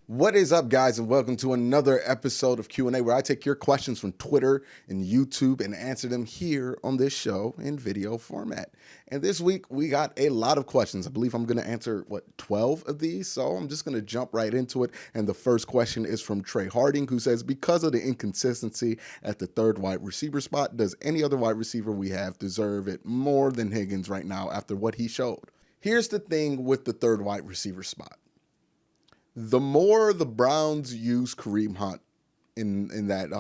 What is up, guys, and welcome to another episode of Q&A where I take your questions from Twitter and YouTube and answer them here on this show in video format. And this week, we got a lot of questions. I believe I'm going to answer, 12 of these? So I'm just going to jump right into it. And the first question is from Trey Harding, who says, because of the inconsistency at the third wide receiver spot, does any other wide receiver we have deserve it more than Higgins right now after what he showed? Here's the thing with the third wide receiver spot. The more the Browns use Kareem Hunt in that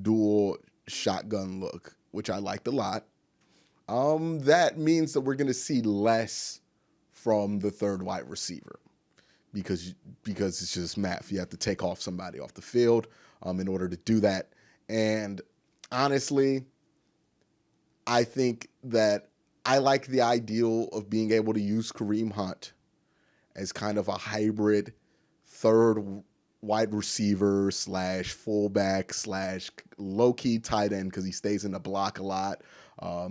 dual shotgun look, which I liked a lot, that means that we're going to see less from the third wide receiver because it's just math. You have to take off somebody off the field in order to do that. And honestly, I think that I like the ideal of being able to use Kareem Hunt as kind of a hybrid third wide receiver slash fullback slash low-key tight end because he stays in the block a lot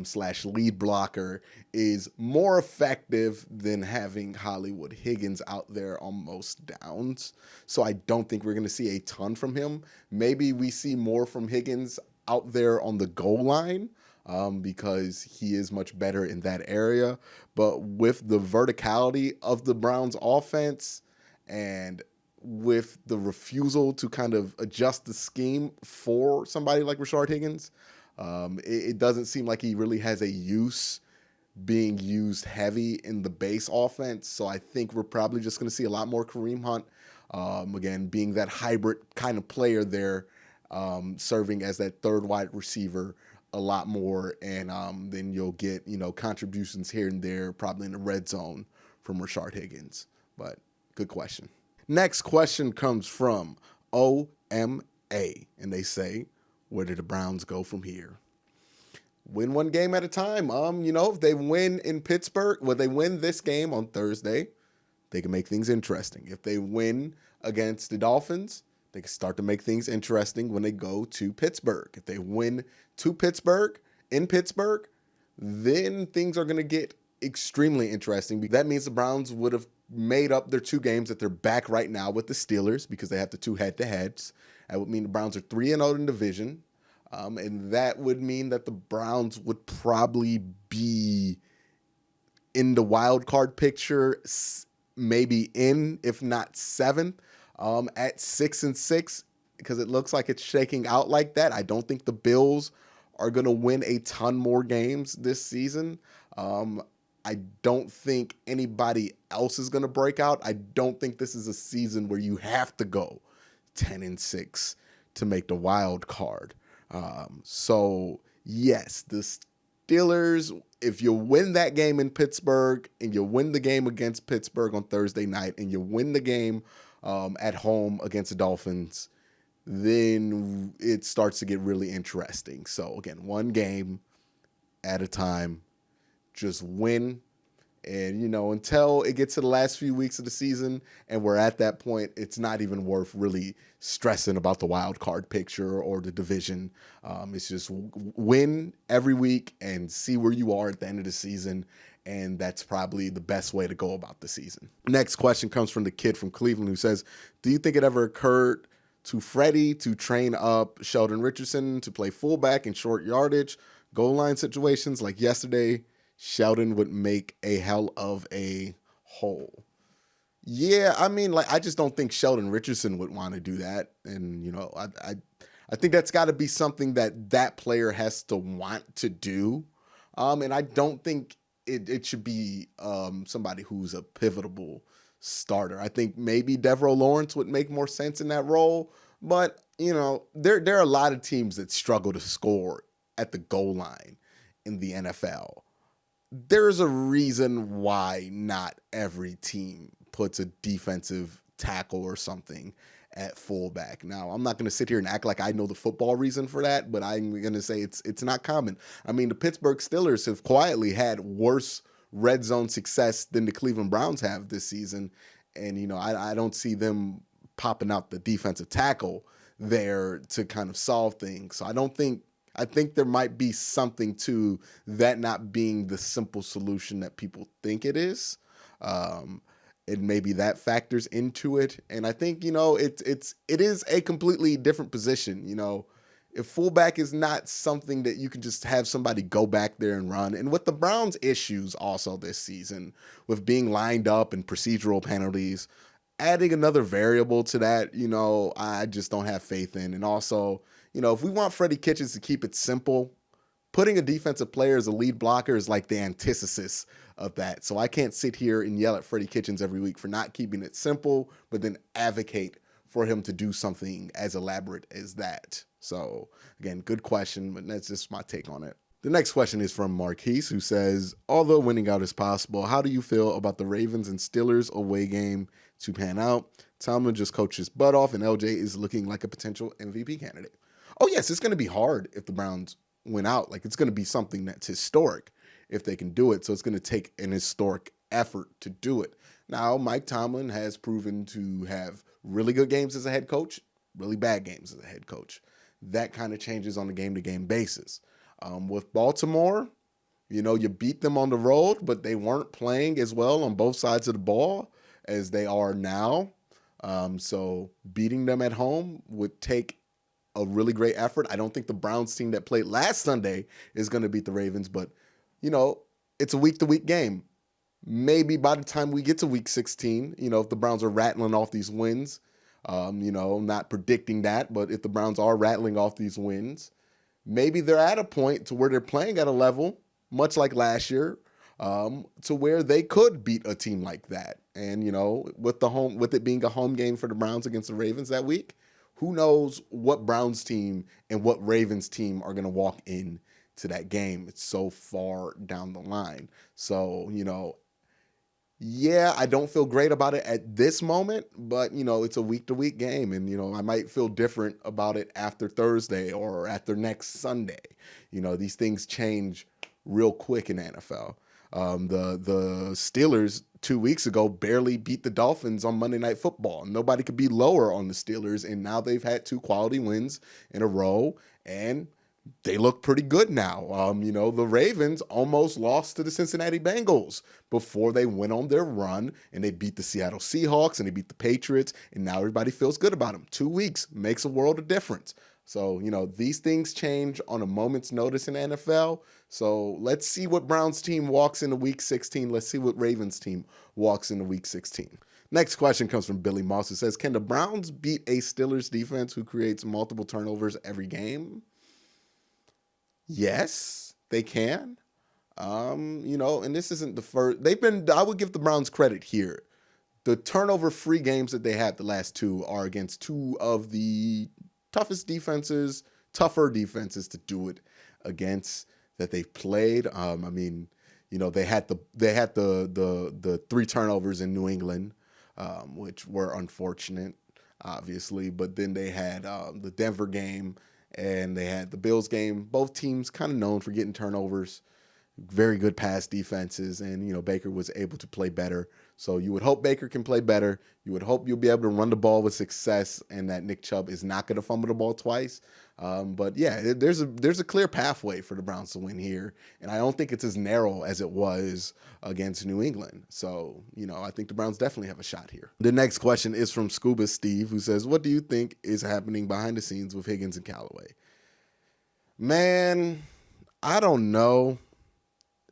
slash lead blocker is more effective than having Hollywood Higgins out there on most downs. So I don't think we're going to see a ton from him. Maybe we see more from Higgins out there on the goal line because he is much better in that area. But with the verticality of the Browns offense and with the refusal to kind of adjust the scheme for somebody like Rashard Higgins, it doesn't seem like he really has a use being used heavy in the base offense. So I think we're probably just going to see a lot more Kareem Hunt, again, being that hybrid kind of player there, serving as that third wide receiver a lot more. And then you'll get, contributions here and there, probably in the red zone from Rashard Higgins. But good question. Next question comes from OMA, and they say, where do the Browns go from here? Win one game at a time. If they win in Pittsburgh, they win this game on Thursday, they can make things interesting. If they win against the Dolphins, they can start to make things interesting when they go to Pittsburgh. If they win to Pittsburgh, in Pittsburgh, then things are going to get extremely interesting. That means the Browns would have made up their two games that they're back right now with the Steelers because they have the two head-to-heads. That would mean the Browns are 3-0 in division. And that would mean that the Browns would probably be in the wild card picture, maybe in, if not seventh, at 6-6, because it looks like it's shaking out like that. I don't think the Bills are going to win a ton more games this season. I don't think anybody else is going to break out. I don't think this is a season where you have to go 10-6 to make the wild card. So yes, the Steelers, if you win that game in Pittsburgh and you win the game against Pittsburgh on Thursday night and you win the game at home against the Dolphins, then it starts to get really interesting. So again, one game at a time, just win. And, until it gets to the last few weeks of the season and we're at that point, it's not even worth really stressing about the wild card picture or the division. It's just win every week and see where you are at the end of the season. And that's probably the best way to go about the season. Next question comes from the kid from Cleveland who says, do you think it ever occurred to Freddie to train up Sheldon Richardson to play fullback in short yardage, goal line situations like yesterday? Sheldon would make a hell of a hole. Yeah, I just don't think Sheldon Richardson would want to do that. And, I think that's got to be something that player has to want to do. And I don't think it should be somebody who's a pivotal starter. I think maybe Devereaux Lawrence would make more sense in that role. But, there are a lot of teams that struggle to score at the goal line in the NFL. There's a reason why not every team puts a defensive tackle or something at fullback. Now, I'm not going to sit here and act like I know the football reason for that, but I'm going to say it's not common. I mean, the Pittsburgh Steelers have quietly had worse red zone success than the Cleveland Browns have this season. And, I don't see them popping out the defensive tackle there to kind of solve things. So I think there might be something to that not being the simple solution that people think it is. and maybe that factors into it. And I think, it is a completely different position. If fullback is not something that you can just have somebody go back there and run. And with the Browns' issues also this season with being lined up and procedural penalties, adding another variable to that, I just don't have faith in. And also, if we want Freddie Kitchens to keep it simple, putting a defensive player as a lead blocker is like the antithesis of that. So I can't sit here and yell at Freddie Kitchens every week for not keeping it simple, but then advocate for him to do something as elaborate as that. So again, good question, but that's just my take on it. The next question is from Marquise, who says, although winning out is possible, how do you feel about the Ravens and Steelers away game to pan out? Tomlin just coached his butt off, and LJ is looking like a potential MVP candidate. Oh, yes, it's going to be hard if the Browns win out. Like, it's going to be something that's historic if they can do it. So it's going to take an historic effort to do it. Now, Mike Tomlin has proven to have really good games as a head coach, really bad games as a head coach. That kind of changes on a game-to-game basis. With Baltimore, you beat them on the road, but they weren't playing as well on both sides of the ball as they are now. So beating them at home would take a really great effort. I don't think the Browns team that played last Sunday is going to beat the Ravens, but, it's a week-to-week game. Maybe by the time we get to week 16, if the Browns are rattling off these wins, not predicting that, but if the Browns are rattling off these wins, maybe they're at a point to where they're playing at a level, much like last year, to where they could beat a team like that. And, with it being a home game for the Browns against the Ravens that week, who knows what Browns team and what Ravens team are going to walk in to that game. It's so far down the line. So, I don't feel great about it at this moment, but, it's a week-to-week game, and, I might feel different about it after Thursday or after next Sunday. These things change real quick in the NFL. The Steelers 2 weeks ago barely beat the Dolphins on Monday Night Football. Nobody could be lower on the Steelers, and now they've had 2 quality wins in a row, and they look pretty good now. The Ravens almost lost to the Cincinnati Bengals before they went on their run, and they beat the Seattle Seahawks, and they beat the Patriots, and now everybody feels good about them. 2 weeks makes a world of difference. So, these things change on a moment's notice in the NFL. So let's see what Browns team walks into week 16. Let's see what Ravens team walks into week 16. Next question comes from Billy Moss, who says, can the Browns beat a Steelers defense who creates multiple turnovers every game? Yes, they can. And this isn't the first. I would give the Browns credit here. The turnover-free games that they had the last 2 are against 2 of the tougher defenses to do it against that they've played. They had the 3 turnovers in New England, which were unfortunate, obviously. But then they had the Denver game and they had the Bills game. Both teams kind of known for getting turnovers, very good pass defenses, and Baker was able to play better. So you would hope Baker can play better. You would hope you'll be able to run the ball with success, and that Nick Chubb is not going to fumble the ball twice. But yeah, there's a clear pathway for the Browns to win here, and I don't think it's as narrow as it was against New England. So I think the Browns definitely have a shot here. The next question is from Scuba Steve, who says, "What do you think is happening behind the scenes with Higgins and Callaway?" Man, I don't know.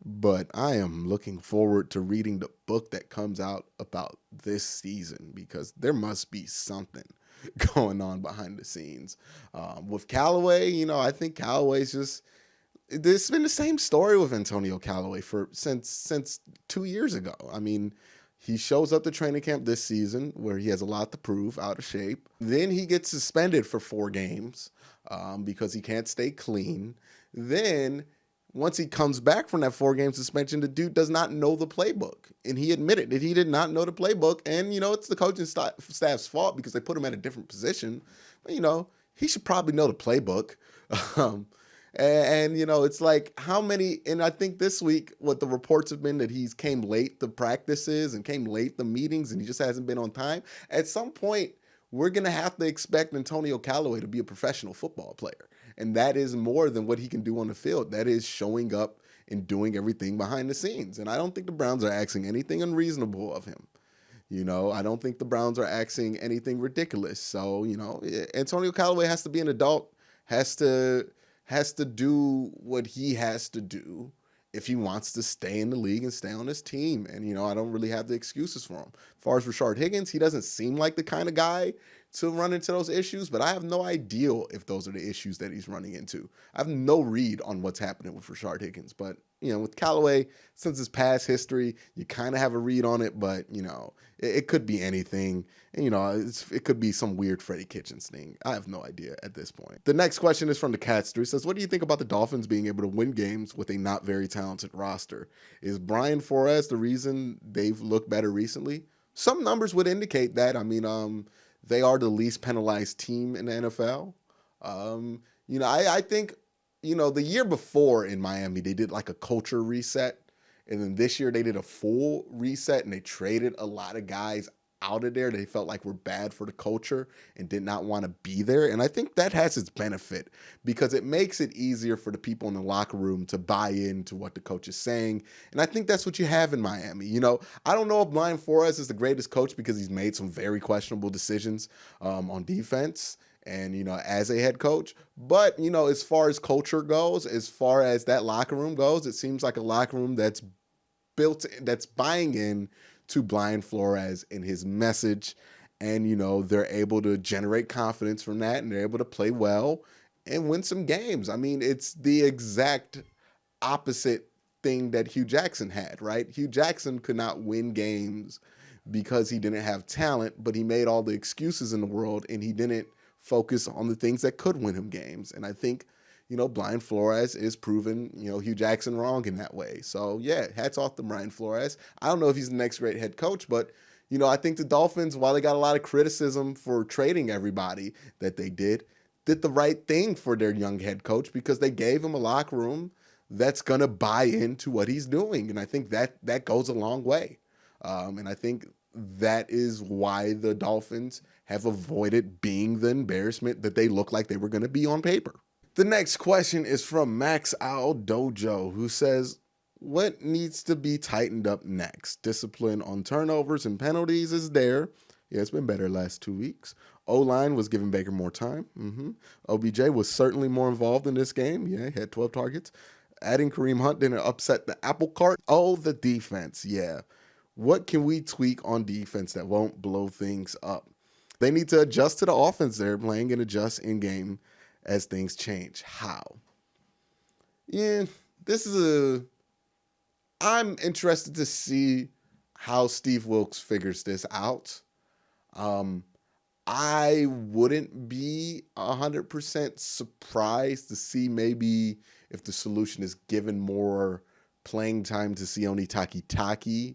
But I am looking forward to reading the book that comes out about this season, because there must be something going on behind the scenes. With Callaway, I think Callaway's just – it's been the same story with Antonio Callaway since 2 years ago. He shows up to training camp this season where he has a lot to prove, out of shape. Then he gets suspended for 4 games because he can't stay clean. Then – once he comes back from that 4-game suspension, the dude does not know the playbook. And he admitted that he did not know the playbook. And, it's the coaching staff's fault because they put him at a different position. But, he should probably know the playbook. It's like how many, and I think this week what the reports have been that he's came late to practices and came late to meetings and he just hasn't been on time. At some point, we're going to have to expect Antonio Callaway to be a professional football player. And that is more than what he can do on the field. That is showing up and doing everything behind the scenes. And I don't think the Browns are asking anything unreasonable of him. I don't think the Browns are asking anything ridiculous. So, Antonio Callaway has to be an adult, has to do what he has to do if he wants to stay in the league and stay on his team. And, I don't really have the excuses for him. As far as Rashard Higgins, he doesn't seem like the kind of guy to run into those issues, but I have no idea if those are the issues that he's running into. I have no read on what's happening with Rashard Higgins, but with Callaway, since his past history, you kind of have a read on it, but it could be anything. And it could be some weird Freddie Kitchens thing. I have no idea at this point. The next question is from the Catster. It says, what do you think about the Dolphins being able to win games with a not very talented roster? Is Brian Flores the reason they've looked better recently? Some numbers would indicate that. They are the least penalized team in the NFL. I think, the year before in Miami, they did like a culture reset. And then this year they did a full reset and they traded a lot of guys out of there. They felt like were bad for the culture and did not want to be there. And I think that has its benefit because it makes it easier for the people in the locker room to buy into what the coach is saying. And I think that's what you have in Miami. I don't know if Brian Flores is the greatest coach because he's made some very questionable decisions on defense and, as a head coach. But, as far as culture goes, as far as that locker room goes, it seems like a locker room that's buying in to Brian Flores and his message. And, they're able to generate confidence from that and they're able to play well and win some games. It's the exact opposite thing that Hugh Jackson had, right? Hugh Jackson could not win games because he didn't have talent, but he made all the excuses in the world and he didn't focus on the things that could win him games. And I think, Brian Flores is proving, Hugh Jackson wrong in that way. So, yeah, hats off to Brian Flores. I don't know if he's the next great head coach, but, I think the Dolphins, while they got a lot of criticism for trading everybody that they did the right thing for their young head coach because they gave him a locker room that's going to buy into what he's doing. And I think that goes a long way. And I think that is why the Dolphins have avoided being the embarrassment that they look like they were going to be on paper. The next question is from Max Al Dojo, who says, what needs to be tightened up next? Discipline on turnovers and penalties is there. Yeah, it's been better last 2 weeks. O-line was giving Baker more time. OBJ was certainly more involved in this game. Yeah, he had 12 targets. Adding Kareem Hunt didn't upset the apple cart. Oh, the defense. Yeah. What can we tweak on defense that won't blow things up? They need to adjust to the offense they're playing and adjust in-game as things change. How? Yeah, I'm interested to see how Steve Wilks figures this out. I wouldn't be 100% surprised to see maybe if the solution is given more playing time to Sione Takitaki.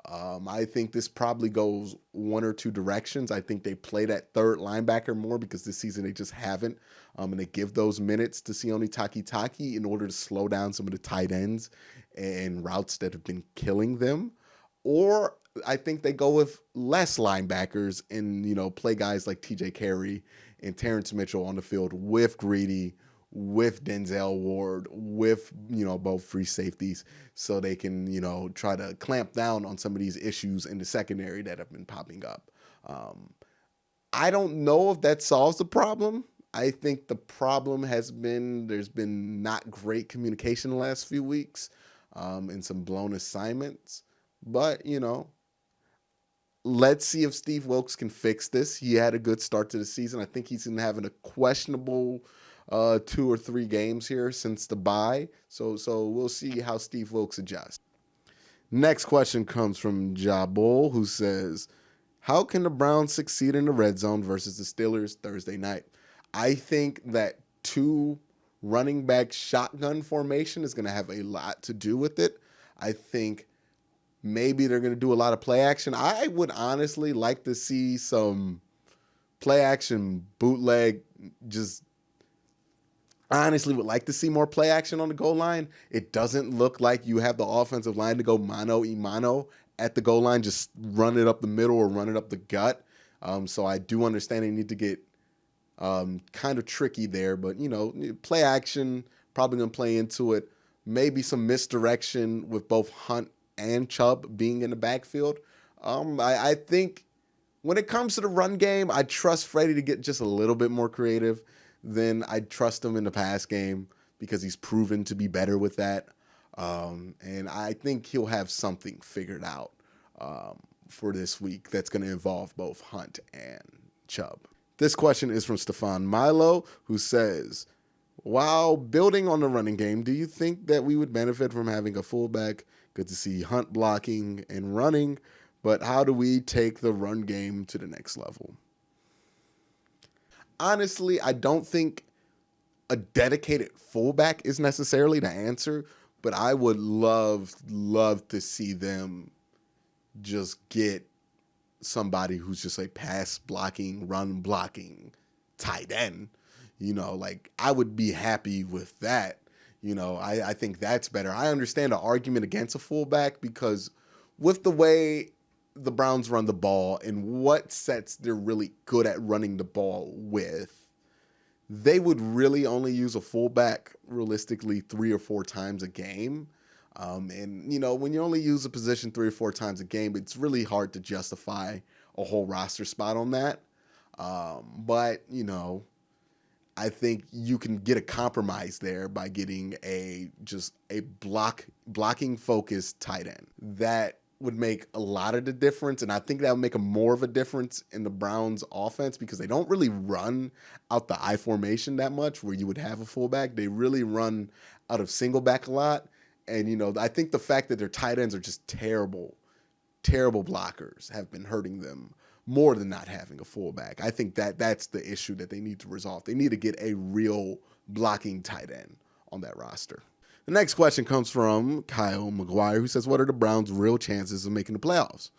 I think this probably goes one or two directions. I think they play that third linebacker more because this season they just haven't. And they give those minutes to Sione Takitaki in order to slow down some of the tight ends and routes that have been killing them. Or I think they go with less linebackers and, play guys like TJ Carey and Terrence Mitchell on the field with Greedy, with Denzel Ward, with, both free safeties so they can, try to clamp down on some of these issues in the secondary that have been popping up. I don't know if that solves the problem. I think the problem has been there's been not great communication the last few weeks and some blown assignments. But, let's see if Steve Wilks can fix this. He had a good start to the season. I think he's been having a questionable 2 or 3 games here since the bye. So we'll see how Steve Wilks adjusts. Next question comes from Jabul, who says, how can the Browns succeed in the red zone versus the Steelers Thursday night? I think that 2 running back shotgun formation is going to have a lot to do with it. I think maybe they're going to do a lot of play action. I would honestly like to see some play action bootleg. Honestly would like to see more play action on the goal line. It doesn't look like you have the offensive line to go mano-a-mano at the goal line, just run it up the middle or run it up the gut. So I do understand they need to get kind of tricky there, but play action, probably going to play into it. Maybe some misdirection with both Hunt and Chubb being in the backfield. I think when it comes to the run game, I trust Freddie to get just a little bit more creative than I trust him in the pass game because he's proven to be better with that. And I think he'll have something figured out for this week that's going to involve both Hunt and Chubb. This question is from Stefan Milo, who says, while building on the running game, do you think that we would benefit from having a fullback? Good to see Hunt blocking and running, but how do we take the run game to the next level? Honestly, I don't think a dedicated fullback is necessarily the answer, but I would love to see them just get somebody who's just a pass blocking, run blocking tight end. Like I would be happy with that. I think that's better. I understand the argument against a fullback because with the way the Browns run the ball and what sets they're really good at running the ball with, they would really only use a fullback realistically 3 or 4 times a game. And when you only use a position 3 or 4 times a game, it's really hard to justify a whole roster spot on that. But I think you can get a compromise there by getting a blocking focused tight end. That would make a lot of the difference, and I think that would make more of a difference in the Browns offense because they don't really run out the I formation that much where you would have a fullback. They really run out of single back a lot. And, I think the fact that their tight ends are just terrible blockers have been hurting them more than not having a fullback. I think that's the issue that they need to resolve. They need to get a real blocking tight end on that roster. The next question comes from Kyle McGuire, who says, what are the Browns' real chances of making the playoffs?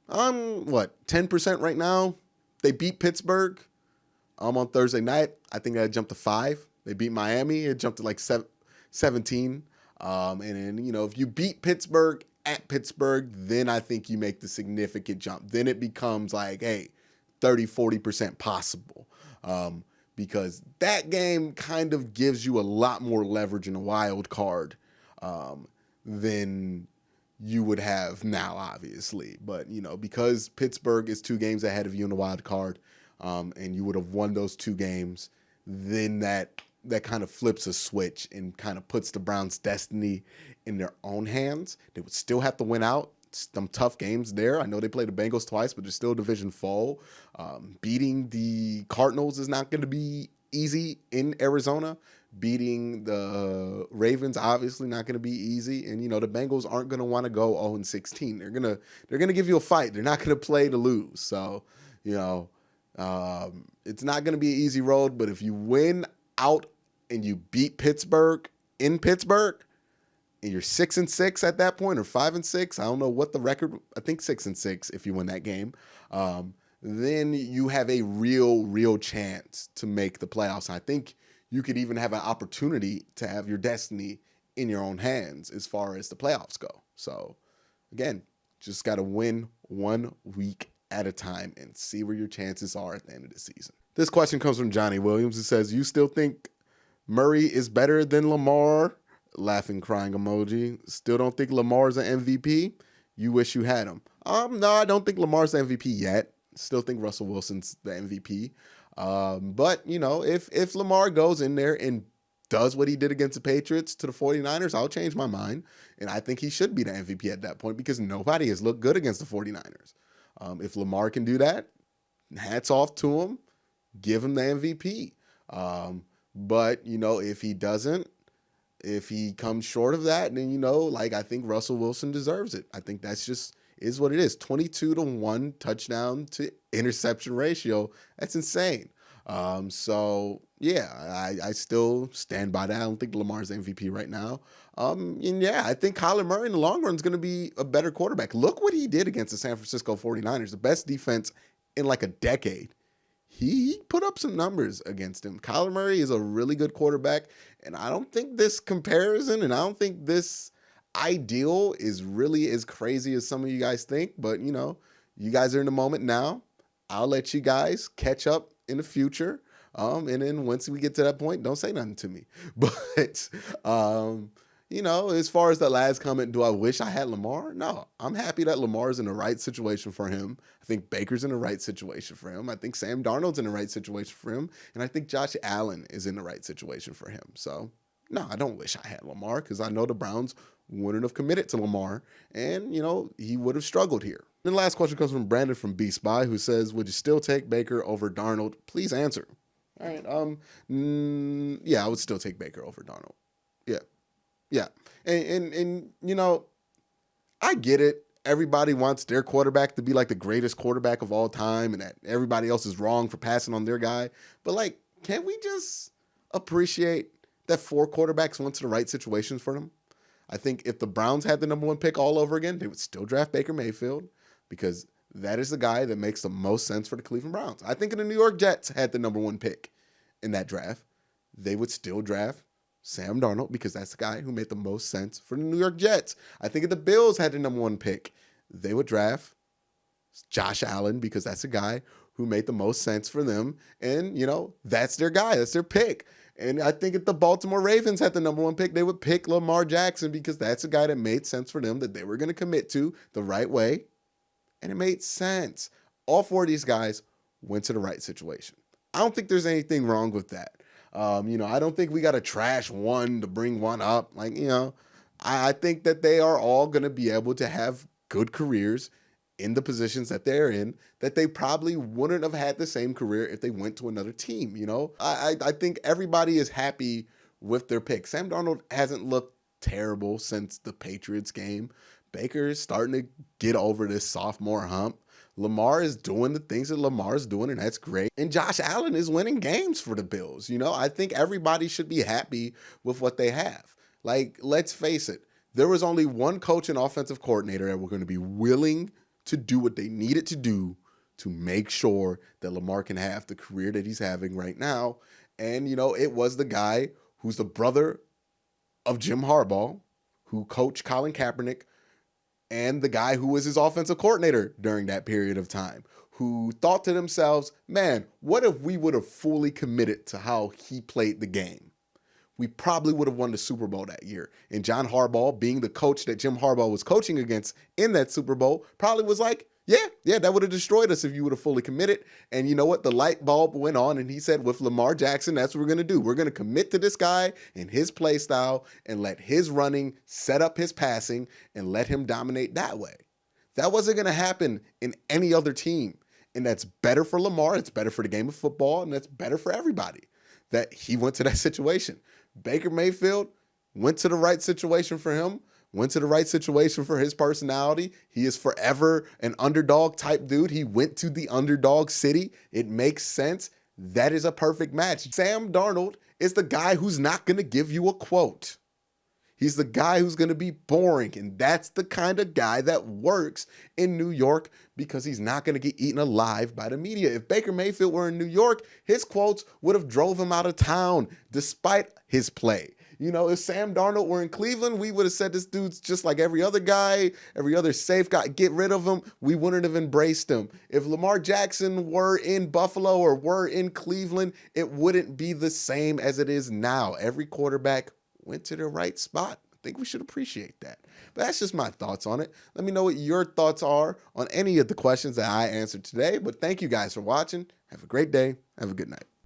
10% right now? They beat Pittsburgh on Thursday night. I think that jumped to 5. They beat Miami. It jumped to like 17. And then, if you beat Pittsburgh at Pittsburgh, then I think you make the significant jump. Then it becomes like, hey, 30-40% possible. Because that game kind of gives you a lot more leverage in a wild card than you would have now, obviously. But, because Pittsburgh is 2 games ahead of you in the wild card, and you would have won those 2 games, then that kind of flips a switch and kind of puts the Browns' destiny in their own hands. They would still have to win out some tough games there. I know they played the Bengals twice, but they're still a division foe. Beating the Cardinals is not going to be easy in Arizona. Beating the Ravens, obviously not going to be easy. And, the Bengals aren't going to want to go 0-16. They're going to give you a fight. They're not going to play to lose. So, it's not going to be an easy road, but if you win out and you beat Pittsburgh in Pittsburgh, and you're 6-6 at that point, or 5-6, I don't know what the record. I think 6-6 if you win that game. Then you have a real chance to make the playoffs. And I think you could even have an opportunity to have your destiny in your own hands as far as the playoffs go. So, again, just got to win 1 week at a time and see where your chances are at the end of the season. This question comes from Johnny Williams. It says, you still think Murray is better than Lamar? Laughing, crying emoji. Still don't think Lamar's an MVP? You wish you had him. No, I don't think Lamar's the MVP yet. Still think Russell Wilson's the MVP. But, if Lamar goes in there and does what he did against the Patriots to the 49ers, I'll change my mind. And I think he should be the MVP at that point because nobody has looked good against the 49ers. If Lamar can do that, hats off to him. Give him the MVP. But, if he doesn't, if he comes short of that, then, I think Russell Wilson deserves it. I think that's just is what it is. 22-1 touchdown to interception ratio. That's insane. So, yeah, I still stand by that. I don't think Lamar's MVP right now. And, yeah, I think Kyler Murray in the long run is going to be a better quarterback. Look what he did against the San Francisco 49ers, the best defense in like a decade. He put up some numbers against him. Kyler Murray is a really good quarterback, and I don't think this comparison and I don't think this ideal is really as crazy as some of you guys think, but, you guys are in the moment now. I'll let you guys catch up in the future, and then once we get to that point, don't say nothing to me. But, as far as that last comment, do I wish I had Lamar? No, I'm happy that Lamar's in the right situation for him. I think Baker's in the right situation for him. I think Sam Darnold's in the right situation for him. And I think Josh Allen is in the right situation for him. So, no, I don't wish I had Lamar because I know the Browns wouldn't have committed to Lamar and, he would have struggled here. And the last question comes from Brandon from B-Spy who says, would you still take Baker over Darnold? Please answer. All right. Yeah, I would still take Baker over Darnold. Yeah. Yeah. And I get it. Everybody wants their quarterback to be like the greatest quarterback of all time and that everybody else is wrong for passing on their guy. But can't we just appreciate that 4 quarterbacks went to the right situations for them? I think if the Browns had the number 1 pick all over again, they would still draft Baker Mayfield because that is the guy that makes the most sense for the Cleveland Browns. I think if the New York Jets had the number 1 pick in that draft, they would still draft Sam Darnold because that's the guy who made the most sense for the New York Jets. I think if the Bills had the number 1 pick, they would draft Josh Allen because that's the guy who made the most sense for them. And, that's their guy. That's their pick. And I think if the Baltimore Ravens had the number 1 pick, they would pick Lamar Jackson because that's the guy that made sense for them that they were going to commit to the right way. And it made sense. All 4 of these guys went to the right situation. I don't think there's anything wrong with that. I don't think we got to trash one to bring one up. I think that they are all going to be able to have good careers in the positions that they're in, that they probably wouldn't have had the same career if they went to another team. I think everybody is happy with their pick. Sam Darnold hasn't looked terrible since the Patriots game. Baker is starting to get over this sophomore hump. Lamar is doing the things that Lamar's doing, and that's great. And Josh Allen is winning games for the Bills. I think everybody should be happy with what they have. Let's face it. There was only one coach and offensive coordinator that were going to be willing to do what they needed to do to make sure that Lamar can have the career that he's having right now. And, it was the guy who's the brother of Jim Harbaugh, who coached Colin Kaepernick, and the guy who was his offensive coordinator during that period of time, who thought to themselves, man, what if we would have fully committed to how he played the game? We probably would have won the Super Bowl that year. And John Harbaugh, being the coach that Jim Harbaugh was coaching against in that Super Bowl, probably was like, yeah, that would have destroyed us if you would have fully committed. And you know what? The light bulb went on and he said, with Lamar Jackson, that's what we're going to do. We're going to commit to this guy and his play style and let his running set up his passing and let him dominate that way. That wasn't going to happen in any other team. And that's better for Lamar. It's better for the game of football. And that's better for everybody that he went to that situation. Baker Mayfield went to the right situation for him. Went to the right situation for his personality. He is forever an underdog type dude. He went to the underdog city. It makes sense. That is a perfect match. Sam Darnold is the guy who's not going to give you a quote. He's the guy who's going to be boring. And that's the kind of guy that works in New York because he's not going to get eaten alive by the media. If Baker Mayfield were in New York, his quotes would have drove him out of town despite his play. If Sam Darnold were in Cleveland, we would have said this dude's just like every other guy, every other safe guy. Get rid of him. We wouldn't have embraced him. If Lamar Jackson were in Buffalo or were in Cleveland, it wouldn't be the same as it is now. Every quarterback went to the right spot. I think we should appreciate that. But that's just my thoughts on it. Let me know what your thoughts are on any of the questions that I answered today. But thank you guys for watching. Have a great day. Have a good night.